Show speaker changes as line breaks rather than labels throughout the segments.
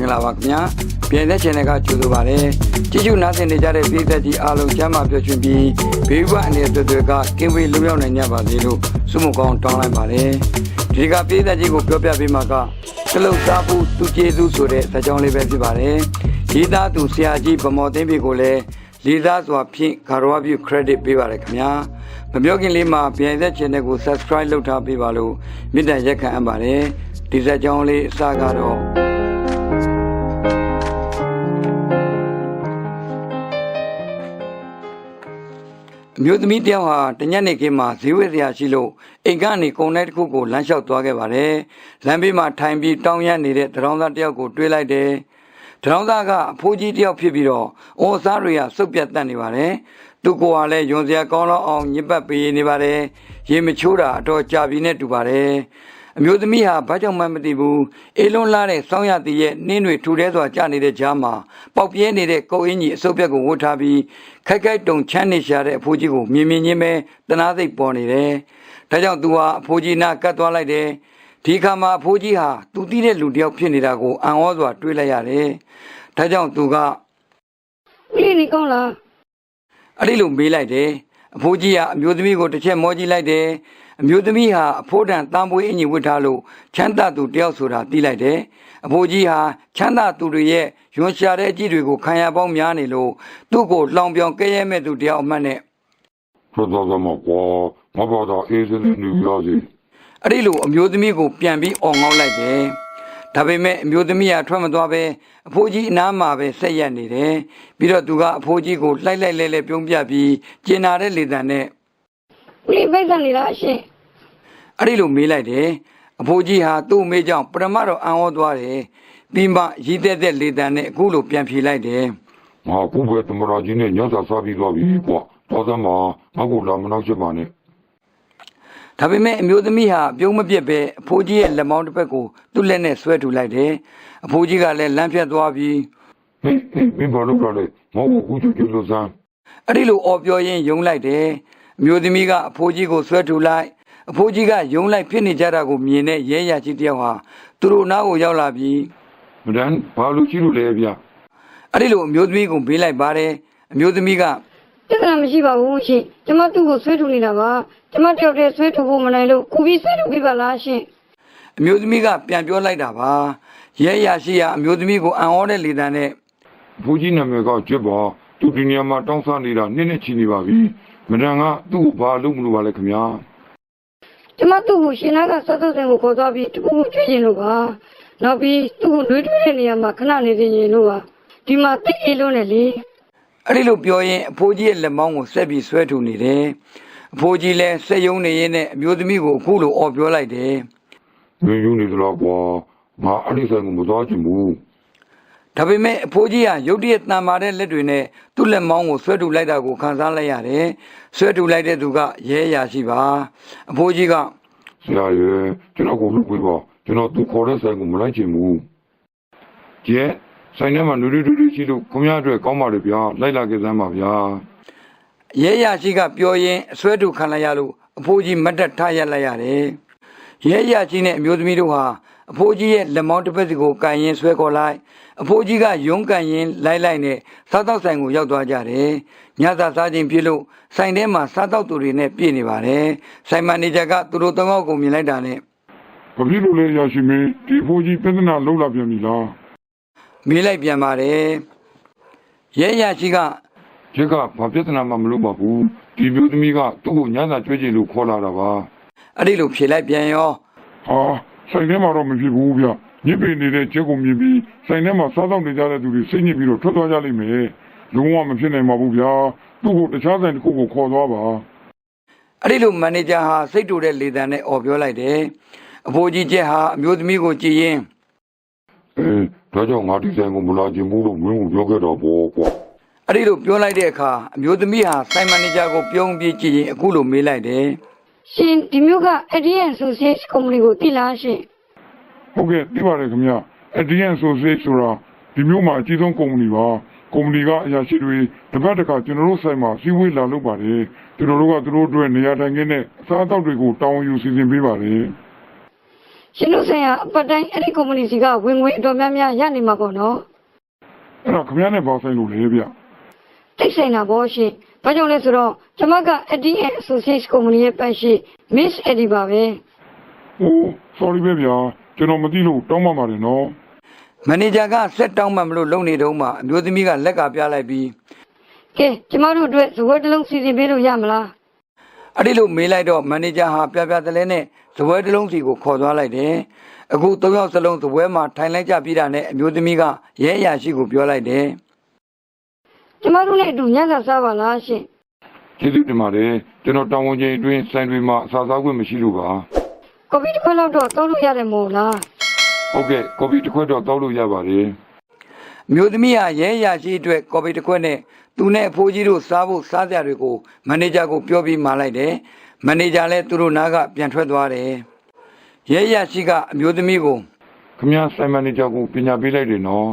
င်္ဂလာပါခင်ဗျာပြည်တဲ့ channel ကကြိုဆိုပါရစေကြည့်ရှုနားဆင်နေကြတဲ့ပြည်သက်ကြီးအားလုံးကျမ်းမာပျော်ရွှင်ပြီးဘေးဘဝအနေနဲ့တွေကကင်းဝေးလွတ်မြောက်နိုင်ကြပါစေလို့ဆုမကောင်းတောင်းလိုက်ပါတယ်ဒီကပြည်သက်ကြီးကိုပြောပြပေးမှာကကလုတ်စားဖို့သူကျေးဇူးဆိုတဲ့ဇာတ်ကြောင်းလေးပဲဖြစ်ပါတယ်ဒီသားသူဆရာကြီးဗမော်သိန်းပြီကိုလည်းလေးစားစွာဖြင့်ဂါရဝပြု credit ပေးပါရခင်ဗျာမပြောခင်လေးမှာပြည်သက် channel ကို subscribe လုပ်ထားပေးပါလို့မြစ်တန်ရက်ခံအပ်ပါတယ်ဒီဇာတ်ကြောင်းလေးအစကတော့အမျိုးသမီးတယောက်ဟာတညနေခင်းမှာဈေးဝယ်စရာရှိလို့အိမ်ကနေကုန်တိုက်တစ်ခုကိုလမ်းလျှောက်သွားခဲ့ပါတယ်။လမ်းဘေးမှာထိုင်ပြီးတောင်းရနေတဲ့တရောင်းသားတယောက်ကိုတွေ့လိုက်တယ်။တရောင်းသားကအဖိုးကြီးတယောက်ဖြစ်ပြီးတော့အိုးစားတွေကစုပ်ပြတ်တတ်နေပါတယ်။သူ့ကိုယ်ကလည်းယွန်စရာကောင်းတော့အောင်ညစ်ပတ်ပေးနေပါတယ်။ရေမချိုးတာအတော်ကြာပြီနဲ့တူပါတယ်။အမျိုးသမီးဟာဘာကြောင့်မှမသိဘူးအေးလွန်းလာတဲ့စောင်းရသည်ရဲ့နှင်းတွေထူထဲစွာကျနေတဲ့ကြားမှာပေါက်ပြဲနေတဲ့ကုတ်အင်းကြီးအစုပ်ပြက်ကိုဝတ်ထားပြီးခိုက်ခိုက်တုံချမ်းနေရှာတဲ့အဖိုးကြီးကိုမြင်မြင်ချင်းပဲတနာစိတ်ပေါ်နေတယ်။ဒါကြောင့်သူဟာအဖိုးကြီးနာကတ်သွားလိုက်တယ်။ဒီခါမှာအဖိုးကြီးဟာသူသိတဲ့လူတစ်ယောက်ဖြစ်နေတာကိုအံ့ဩစွာတွေးလိုက်ရတယ်။ဒါကြောင့်သူက
ဦးလေးနေကောင်းလား
အဲ့ဒီလိုမေးလိုက်တယ်။အဖိုးကြီးကအမျိုးသမီးကိုတစ်ချက်မောကြည့်လိုက်တယ်။အမျိုးသမီးဟာအဖိုးတန်တန်ပွေးအင်ကြီးဝတ်ထားလို့ချမ်းသာသူတယောက်ဆိုတာသိလိုက်တယ်။အဖိုးကြီးဟာချမ်းသာသူတွေရဲ့ယွန်ရှာတဲ့အကြည့်တွေကိုခံရပေါင်းများနေလို့သူ့ကိုလောင်ပြောင်ကဲရဲမဲ့သူတယောက်အမှတ်နဲ့
ထွက်သွားကြမှာကွာငါဘာသာအေးစင်းနေကြစီ
အဲ့ဒီလိုအမျိုးသမီးကိုပြန်ပြီးအော်ငေါက်လိုက်တယ်။ဒါပေမဲ့အမျိုးသမီးကထွက်မသွားပဲအဖိုးကြီးအနားမှာပဲဆက်ရက်နေတယ်။ပြီးတော့သူကအဖိုးကြီးကိုလှိုက်လိုက်လဲပြုံးပြပြီးကျင်နာတဲ့လေတံနဲ့
ဦးလေးပိတ်ကနေလားအရှင်
အဲ့ဒီလိုမေးလိုက်တယ်အဖိုးကြီးဟာသူ့အမေကြောင့်ပရမတ်တော်အံ့ဩသွားတယ်ပြီးမှရည်တဲ့လေတံနဲ့အခုလိုပြန်ဖြေလိုက်တယ်
ငါခုပဲသမရာကြီးနဲ့ညစာစားပြီးသွားပြီကွာတော်သမ်းမှာငါ့ကိုလာမနောက်ချက်ပါနဲ့
ဒါပေမဲ့အမျိုးသမီးဟာပြုံးမပြတ်ပဲအဖိုးကြီးရဲ့လက်မောင်းတစ်ဖက်ကိုသူ့လက်နဲ့ဆွဲထူလိုက်တယ်အဖိုးကြီးကလည်းလမ်းဖြတ်သွားပြီး
ဟေးဘာလို့လဲငါ့ကိုကူချွလို့စမ်း
အဲ့ဒီလိုအော်ပြောရင်းယုံလိုက်တယ်အမျိုးသမီးကအဖိုးကြီးကိုဆွဲထူလိုက်အဖိုးကြီးကယုံလိုက်ဖြစ်နေကြတာကိုမြင်တဲ့ရဲရကြီးတယောက်ဟာသူတို့နားကိုရောက်လာပြီး
မဒန်ဘာလို့ရှိလို့လဲဗျ
အဲ့ဒီလိုအမျိုးသမီးကိုဘေးလိုက်ပါတယ်အမျိုးသမီးက
ပြဿနာမရှိပါဘူးရှင်ကျမသူ့ကိုဆွဲထုတ်နေတာပါကျမတယောက်တည်းဆွဲထုတ်ဖို့မနိုင်လို့ကိုပြီးဆွဲထုတ်ပြပါလားရှင်
အမျိုးသမီးကပြန်ပြောလိုက်တာပါရဲရရှိရအမျိုးသမီးကိုအံ့ဩတဲ့လေတံနဲ့
ဘိုးကြီးနာမည်ကကျွတ်ပါသူဒီနေရာမှာတောင်းစားနေတာနှစ်ချီနေပါပြီမဒန်ကသူ့ကိုဘာလုပ်မလို့ပါလဲခင်ဗျာ
ကျမသူ့ကိုရှင်နာကစောစောစဉ်ကိုခေါ်သွားပြီးတခုခုကြွချင်လို့ပါနောက်ပြီးသူ့ကိုတွေးတဲ့နေရာမှာခဏနေနေရင်လို့ပါဒီမှာတိတ်အေးလုံးနဲ့လေ
အဲ့ဒီလိုပြောရင်အဖိုးကြီးရဲ့လက်မောင်းကိုဆက်ပြီးဆွဲထူနေတယ်အဖိုးကြီးလည်းစက်ယုံနေရင်းနဲ့အမျိုးသမီးကိုအခုလိုအော်ပြောလိုက်တယ်
မင်းယူနေသလားကွာငါအဲ့ဒီဆိုင်ကိုမသွားချင်ဘူး
ဒါပေမဲ့အဖိုးကြီးကရုတ်တရက်တန်မာတဲ့လက်တွေနဲ့သူ့လက်မောင်းကိုဆွဲထူလိုက်တာကိုခံစားလိုက်ရတယ်ဆွဲထူလိုက်တဲ့သူကရဲရရှိပါအဖိုးကြီးက
ဆရာရဲ့ကျွန်တော်ကိုလုပ်ပေးပါကျွန်တော်သူခေါ်တဲ့ဆိုင်ကိုမလိုက်ချင်ဘူးကျဲဆိုင်ထဲမှာနူရီရှိလို့ခင်ဗျားအတွက်ကောင်းပါလေဗျာလိုက်လာခဲ့စမ်းပါဗျာ
ရဲရရှိကပြောရင်အဆွဲထူခံလိုက်ရလို့အဖိုးကြီးမတ်တက်ထားရလိုက်ရတယ်ရဲရရှိနဲ့အမျိုးသမီးတို့ဟာအဖိုးကြီးရဲ့လက်မောင်းတစ်ဖက်စီကိုကန်ရင်ဆွဲခေါ်လိုက်အဖိုးကြီးကယုံကန်ရင်လိုက်နဲ့စားတောက်ဆိုင်ကိုရောက်သွားကြတယ်ညစာစားခြင်းပြည့်လို့ဆိုင်ထဲမှာစားတောက်သူတွေနဲ့ပြည့်နေပါတယ်ဆိုင်မန်နေဂျာကသူတို့သုံးယောက်ကိုမြင်လိုက်တာနဲ့
ဘာဖြစ်လို့လဲရရှိမင်းဒီအဖိုးကြီးပြဿနာလုံးလာပြန်ပြီလား
မေးလိုက်ပြန်ပါတယ်ရဲရရှိက
ကျက်ကဘာပြဿနာမှမလုပ်ပါဘူးဒီမျိုးသမီးကသူ့ကိုညစာကြွေးချင်လို့ခေါ်လာတာပါ
အဲ့ဒီလိုဖြေလိုက်ပြန်ရော
ဟာဆိုင်ထဲမှာတော့မဖြစ်ဘူးဗျညစ်ပင်နေတဲ့ကျက်ကိုမြင်ပြီးဆိုင်ထဲမှာစားတော့နေကြတဲ့သူတွေစိတ်ညစ်ပြီးတော့ထွက်သွားကြလိမ့်မယ်လုံးဝမဖြစ်နိုင်ပါဘူးဗျာသူ့ကိုတခြားဆိုင်တစ်ခုကိုခေါ်သွားပါ
အဲ့ဒီလိုမန်နေဂျာဟာစိတ်တူတဲ့လေတံနဲ့အော်ပြောလိုက်တယ်အဖိုးကြီးကျက်ဟာအမျိုးသမီးကိုကြည်ရင်
ဒါကြောင့်ငါဒီဆိုင်ကိုမလာချင်ဘူးလို့မင်းကိုပြောခဲ့တော့ပေါ့ကွာ
အဲ့ဒီလိုပြောလိုက်တဲ့အခါအမျိုးသမီးဟာဆိုင်မန်နေဂျာကိုပြုံးပြီးကြည်ရင်အခုလိုမေးလိုက်တယ်
ရှင်ဒီမျိုးက ADN Associate Company ကိုသိလားရှင်
ဟုတ်ကဲ့သိပါတယ်ခင်ဗျာ ADN Associate ဆိုတာဒီမျိုးမှာအကြီးဆုံးကုမ္ပဏီပါကုမ္ပဏီကအရာရှိတွေတပတ်တခါကျွန်တော်တို့ဆိုင်မှာစီးဝေးလာလုပ်ပါတယ်ကျွန်တော်တို့ကသူတို့အတွက်နေရာထိုင်ခင်းနဲ့အစားအသောက်တွေကိုတောင်းယူစီစဉ်ပေးပါတယ်
ရှင်တို့ဆိုင်ရာအပတ်တိုင်းအဲ့ဒီကုမ္ပဏီစီကဝင်ငွေအတော်များများရနေမှာပေါ့နော်
အဲ့ဒါခင်ဗျားနဲ့ပေါင်းဆိုင်လို့လေဗျ
တိတ်ဆိုင်တာပေါ့ရှင်ဘာကြောင့်လဲဆိုတော့ကျမက ADN Associates ကုမ္ပဏီရဲ့ပိုင်ရှင် Miss Eddie ပါပဲ
ဟို sorry ပဲဗျာကျွန်တော်မသိလို့တောင်းပန်ပါတယ်နော်
မန်နေဂျာကဆက်တောင်းမှမလို့လုံနေတုန်းမှာအမျိုးသမီးကလက်ကပြလိုက်ပြီး
ကဲကျမတို့အတွက်ဇဝဲတစ်လုံးစီစဉ်ပေးလို့ရမလား
အဲ့ဒီလိုမေးလိုက်တော့မန်နေဂျာဟာပြပြတလဲနဲ့ဇပွဲတစ်လုံးစီကိုခေါ်သွားလိုက်တယ်အခု၃ယောက်စလုံးဇပွဲမှာထိုင်လိုက်ကြပြီးတာနဲ့အမျိုးသမီးကရဲအရာရှိကိုပြောလိုက်တယ်
ကျမတို့နဲ့အတူညစာစားပါလားရှင်
ကျေးဇူးတင်ပါတယ်ကျွန်တော်တောင်းဝန်ချိန်အတွင်းဆိုင်တွေမှာအစားစားခွင့်မရှိလို့ပါ
ကော်ဖီတစ်ခွက်လောက်တော့တောက်လို့ရတယ်မို့လား
ဟုတ်ကဲ့ကော်ဖီတစ်ခွက်တော့တောက်လို့ရပါတယ်
အမျိုးသမီးဟာရဲအရာရှိအတွက်ကော်ပီတစ်ခွက်နဲ့သူနဲ့အဖိုးကြီးတို့စားဖို့စားစရာတွေကိုမန်နေဂျာကိုပြောပြီးမှာလိုက်တယ်မန်နေဂျာလည်းသူတို့နားကပြန်ထွက်သွားတယ်ရဲအရာရှိကအမျိုးသမီးကို
ခင်ဗျားဆိုင်မန်နေဂျာကိုပညာပေးလိုက်တယ်နော်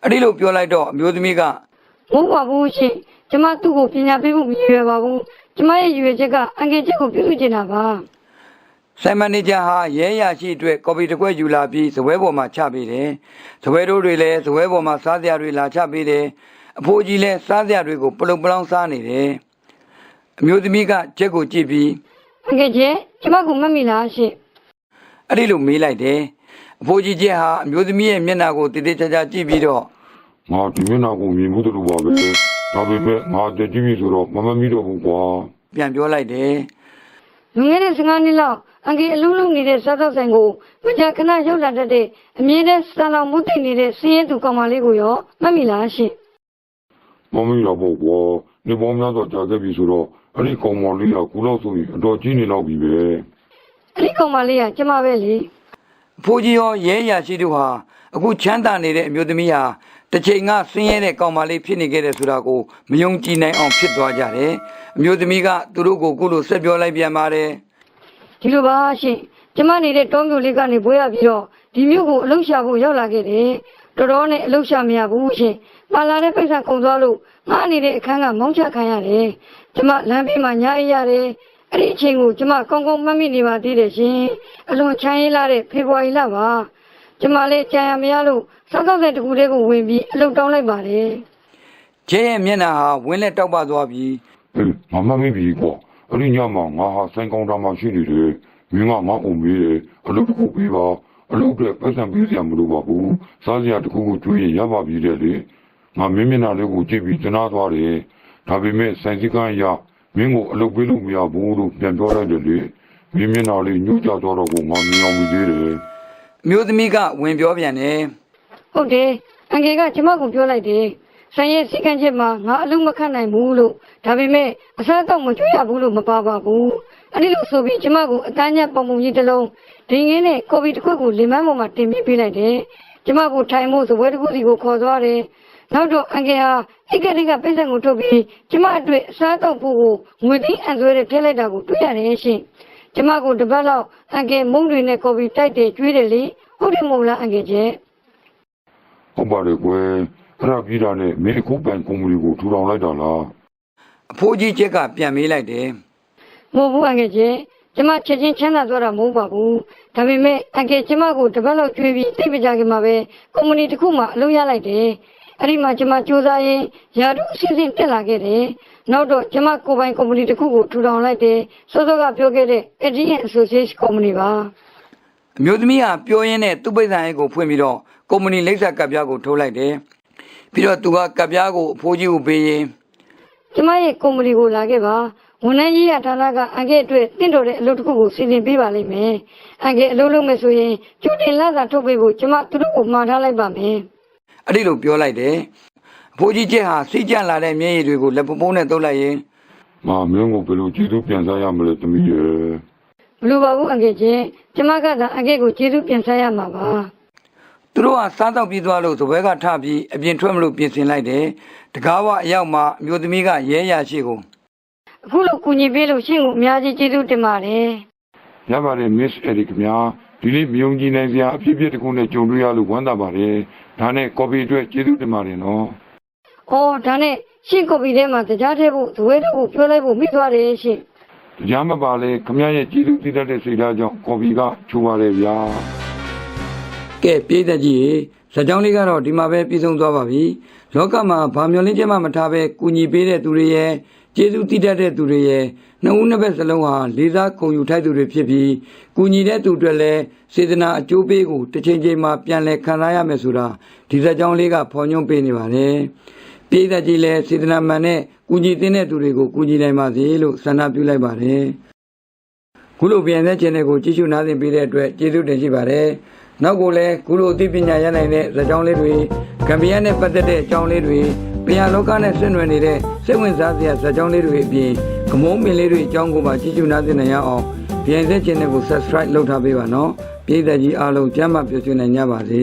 အဲ့ဒီလိုပြောလိုက်တော့အမျိုးသမီးက
မဟုတ်ပါဘူးရှင်ကျမသူ့ကိုပညာပေးဖို့မရွယ်ပါဘူးကျမရဲ့ရွယ်ချက်ကအငယ်ချက်ကိုပြုစုချင်တာပါ
ဆိုင်မန်နေဂျာဟာရဲအရာရှိအတွက်ကော်ပီတစ်ခွက်ယူလာပြီးဇပွဲပေါ်မှာချပေးတယ်ဇပွဲတို့တွေလည်းဇပွဲပေါ်မှာစားစရာတွေလာချပေးတယ်အဖိုးကြီးလည်းစားစရာတွေကိုပလုံပလောင်စားနေတယ်အမျိုးသမီးကချက်ကိုကြည့်ပြီး
အငယ်ချက်ကျမကိုမတ်မိလားရှင်
အဲ့ဒီလိုမေးလိုက်တယ်အဖိုးကြီးချက်ဟာအမျိုးသမီးရဲ့မျက်နှာကိုတည်တည်ချာချာကြည့်ပြီးတော့
ငါဒီမျက်နှာကိုမြင်မှုတို့ပါပဲဒါပေမဲ့ငါတည်ကြည့်ပြီဆိုတော့မမမီတော့ဘူးကွာ
ပြန်ပြောလိုက်တယ်
လွန်ခဲ့တဲ့15နှစ်လောက်အငယ်အလုံးလုံးနေတဲ့စားသောက်ဆိုင်ကိုမကြာခဏရောက်လာတတ်တဲ့အမြင်နဲ့စံတော်မူတည်နေတဲ့စည်ရဲသူကောင်မလေးကိုရောမတ်မိလားရှင်
မမီတော့ဘူးကွာနေပေါင်းများတော့ကြာခဲ့ပြီဆိုတော့အဲ့ဒီကောင်မလေးကကူတော့ဆိုရင်အတော်ကြီးနေတော့ပြီပဲ
အဲ့ဒီကောင်မလေးကကျမပဲလေ
အဖိုးကြီးရောရဲအရာရှိတို့ဟာအခုချမ်းသာနေတဲ့အမျိုးသမီးဟာတစ်ချိန်ကဆင်းရဲတဲ့ကောင်မလေးဖြစ်နေခဲ့တဲ့ဆိုတာကိုမယုံကြည်နိုင်အောင်ဖြစ်သွားကြတယ်အမျိုးသမီးကသူတို့ကိုခုလိုဆက်ပြောလိုက်ပြန်ပါတယ်
ဒီလိုပါရှင်ကျမနေတဲ့တောမြို့လေးကနေဘွေးရပြီးတော့ဒီမြို့ကိုအလုံရှာဖို့ရောက်လာခဲ့တယ်တော်တော်နဲ့အလုံရှာမရဘူးရှင်ပါလာတဲ့ပိဿာကုန်သွားလို့ငါနေတဲ့အခန်းကမောင်းချခံရတယ်ကျမလမ်းဘေးမှာညာအေးရတယ်အဲ့ဒီအချိန်ကိုကျမကောင်းကောင်းမှတ်မိနေပါသေးတယ်ရှင်အလွန်ချမ်းရည်လာတဲ့ဖေဖော်ဝါရီလပါကျမလေးကြံရမရလို့စောက်စောက်တဲ့တကူလေးကိုဝင်ပြီးအလုံတောင်းလိုက်ပါတယ်
ကျဲရဲ့မျက်နှာဟာဝင်းလက်တောက်ပသွားပြီး
အေးမမမီပြီကွာအဲ့ဒီညမှာငါဟာဆိုင်ကောင်တာမှာရှိနေတယ်မင်းကငါ့အုံမေးတယ်အလုပ်တစ်ခုပေးပါအလုပ်တွေပတ်စံပေးစရာမလိုပါဘူးစားစရာတစ်ခုကိုကျွေးရင်ရပါပြီတဲ့လေငါမင်းမျက်နှာလေးကိုကြည့်ပြီးကျနာသွားတယ်ဒါပေမဲ့ဆိုင်စည်းကမ်းအရမင်းကိုအလုပ်ပေးလို့မရဘူးလို့ပြန်ပြောလိုက်တယ်လေမင်းမျက်နှာလေးညှို့ကြသွားတော့ကိုငါမြင်အောင်မြင်သေးတယ်
အမျိုးသမီးကဝင်ပြောပြန်တယ်
ဟုတ်တယ်အငယ်ကကျမကိုပြောလိုက်တယ်ဆိုင်ရဲ့စီကံချက်မှာငါအလုံးမခတ်နိုင်ဘူးလို့ဒါပေမဲ့အစားတော့မကြွရဘူးလို့မပါပါဘူးအဲ့ဒီလိုဆိုပြီးကျမကိုအတန်းညက်ပုံပုံကြီးတစ်လုံးဒီငင်းနဲ့ကော်ဖီတစ်ခွက်ကိုလင်မန်းပေါ်မှာတင်ပေးလိုက်တယ်ကျမကိုထိုင်ဖို့ဇပွဲတစ်ခုစီကိုခေါ်သွားတယ်နောက်တော့အငယ်ဟာအိတ်ကလေးကပိတ်ဆက်ကိုထုတ်ပြီးကျမအတွက်အစားတော့ဖို့ကိုငွေသိန်းအံဆွဲတဲ့ထည့်လိုက်တာကိုတွေ့ရတယ်ရှင်ကျမကိုတပတ်လောက်အငယ်မုန်းတွေနဲ့ကော်ဖီတိုက်တယ်ကျွေးတယ်လေဟုတ်တယ်မို့လားအငယ်ကျဲ
ဟုတ်ပါတယ်ကွယ်အဲ့ဒါပြီးတာနဲ့မင်းအခုပိုင်ကုမ္ပဏီကိုထူထောင်လိုက်တာလား
အဖိုးကြီးချက်ကပြန်မေးလိုက်တယ်
မဟုတ်ဘူးအငယ်ကျဲကျမချက်ချင်းချမ်းသာသွားတာမဟုတ်ပါဘူးဒါပေမဲ့အငယ်ကျမကိုတပတ်လောက်ကျွေးပြီးတိတ်မကြခင်မှာပဲကုမ္ပဏီတစ်ခုမှအလုပ်ရလိုက်တယ်အဲ့ဒီမှာကျမစူးစမ်းရင်းယာတုအစီအစဉ်တက်လာခဲ့တယ်နောက်တော့ကျမကိုယ်ပိုင်ကုမ္ပဏီတစ်ခုကိုထူထောင်လိုက်တယ်စောစောကပြောခဲ့တဲ့ ADN Associates ကုမ္ပဏီပါ
အမျိုးသမီးဟာပြောရင်းနဲ့သူ့ပိဿံအိတ်ကိုဖွင့်ပြီးတော့ကုမ္ပဏီလိပ်စာကပ်ပြားကိုထိုးလိုက်တယ်ပြီးတော့သူကကပ်ပြားကိုအဖိုးကြီးကိုပေးရင်
ကျမရဲ့ကုမ္ပဏီကိုလာခဲ့ပါဝန်ထမ်းကြီးရဌာနကအငယ်အတွက်တင့်တော်တဲ့အလုပ်တစ်ခုကိုစီစဉ်ပေးပါလိမ့်မယ်အငယ်အလုပ်လုပ်မယ်ဆိုရင်ကျူတင်လာစာထုတ်ပေးဖို့ကျမသူတို့ကိုမှာထားလိုက်ပါမယ်
အဲ့ဒီလိုပြောလိုက်တယ်အဖိုးကြီးချက်ဟာစိတ်ကြလာတဲ့မျက်ရည်တွေကိုလက်ပုံးနဲ့တုပ်လိုက်ရင်
ငါမင်းကိုဘယ်လိုကျေးဇူးပြန်စားရမလဲသမီးရဲ့
ဘလို့ပါဘူးအငယ်ချင်းကျမကသာအငယ်ကိုကျေးဇူးပြန်ဆက်ရမှာပါ
သူတို့ဟာစားတော့ပြီးသွားလို့သပွဲကထပြီးအပြင်ထွက်မလို့ပြင်ဆင်လိုက်တယ်တကားဝအရောက်မှာအမျိုးသမီးကရဲရရှိကို
အခုလိုကူညီပေးလို့ရှင့်ကိုအများကြီးကျေးဇူးတင်ပါတယ်
ရပါတယ် Miss Eric ခင်ဗျာဒီနေ့မြုံကြည်နိုင်စရာအဖြစ်အပျက်တစ်ခုနဲ့ကြုံတွေ့ရလို့ဝမ်းသာပါတယ်ဒါနဲ့ကော်ဖီအတွက်ကျေးဇူးတင်ပါတယ်နော်
။အော်ဒါနဲ့ရှင့်ကော်ပီထဲမှာတရားထည့်ဖို့ဇွဲတော့ကိုပြောလိုက်ဖို့မိသွားတယ်ရှင့်
တရားမပါလဲခမရဲ့ကျေးဇူးတည်တတ်တဲ့စိတ်ဓာတ်ကြောင့်ကော်ဖီကချိုးပါလေဗျာ
ကဲပြည်သက်ကြီးဇာတ်ကြောင်းလေးကတော့ဒီမှာပဲပြီးဆုံးသွားပါပြီလောကမှာဘာမျောလင်းချက်မှမထားပဲကူညီပေးတဲ့သူတွေရဲ့ကျေးဇူးတည်တတ်တဲ့သူတွေရဲ့နှစ်ဦးနှစ်ဘက်စလုံးဟာလေးစားခုံယူထိုက်သူတွေဖြစ်ပြီးကူညီတဲ့သူတွေလည်းစေတနာအကျိုးပေးကိုတစ်ချိန်ချိန်မှာပြန်လည်ခံစားရမယ်ဆိုတာဒီဇာတ်ကြောင်းလေးကဖော်ညွှန်းပေးနေပါတယ်ပြည်သက်ကြီးလည်းစေတနာမှန်နဲ့ကူညီတဲ့သူတွေကိုကူညီနိုင်ပါစေလို့ဆန္ဒပြုလိုက်ပါတယ်ခုလိုပြန်တဲ့ channel ကိုကြည့်ရှုနားဆင်ပေးတဲ့အတွက်ကျေးဇူးတင်ရှိပါတယ်နောက်ကိုလည်းခုလိုအသိပညာရနိုင်တဲ့ဇာတ်ကြောင်းလေးတွေဂမ်ဘီယာနဲ့ပတ်သက်တဲ့အကြောင်းလေးတွေပြန်လောကနဲ့ဆက်နွယ်နေတဲ့စိတ်ဝင်စားစရာဇာတ်ကြောင်းလေးတွေအပြင်ကမုန်းပင်လေးတွေအကြောင်းကိုပါကြည့်ရှုနားဆင်နိုင်ရအောင်ပြန်တဲ့ channel ကို subscribe လုပ်ထားပေးပါနော်ပြည်သက်ကြီးအားလုံးကျမ်းမာပျော်ရွှင်နိုင်ကြပါစေ